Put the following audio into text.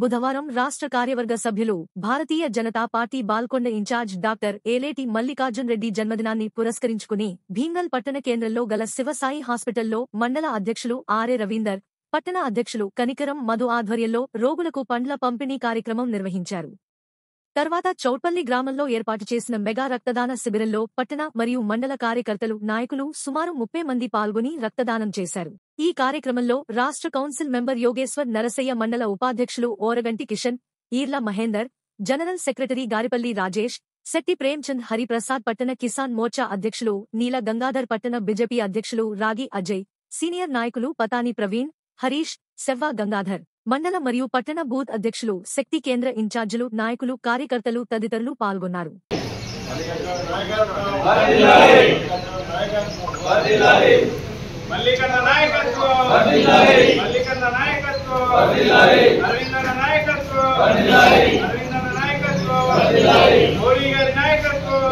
బుధవారం రాష్ట్ర కార్యవర్గ సభ్యులు భారతీయ జనతా పార్టీ బాల్కొండ ఇన్ఛార్జ్ డాక్టర్ ఏలేటి మల్లికార్జున్ రెడ్డి జన్మదినాన్ని పురస్కరించుకుని భీంగల్ పట్టణ కేంద్రంలో గల శివసాయి హాస్పిటల్లో మండల అధ్యక్షులు ఆర్ఏ రవీందర్, పట్టణ అధ్యక్షులు కనికరం మధు ఆధ్వర్యంలో రోగులకు పండ్ల పంపిణీ కార్యక్రమం నిర్వహించారు. తర్వాత చౌట్పల్లి గ్రామంలో ఏర్పాటు చేసిన మెగా రక్తదాన శిబిరంలో పట్టణ మరియు మండల కార్యకర్తలు, నాయకులు సుమారు 30 మంది పాల్గొని రక్తదానం చేశారు. ఈ కార్యక్రమంలో రాష్ట్ర కౌన్సిల్ మెంబర్ యోగేశ్వర్ నరసయ్య, మండల ఉపాధ్యక్షులు ఓరగంటి కిషన్, ఈర్ల మహేందర్, జనరల్ సెక్రటరీ గారిపల్లి రాజేష్, శెట్టి ప్రేమ్చంద్, హరిప్రసాద్, పట్టణ కిసాన్ మోర్చా అధ్యక్షులు నీల గంగాధర్, పట్టణ బీజేపీ అధ్యక్షులు రాగి అజయ్, సీనియర్ నాయకులు పతాని ప్రవీణ్, హరీష్, సెవ్వా గంగాధర్, మండల మరియు పట్టణ బూత్ అధ్యక్షులు, శక్తి కేంద్ర ఇన్ఛార్జీలు, నాయకులు, కార్యకర్తలు తదితరులు పాల్గొన్నారు. మోడీ గారి నాయకత్వం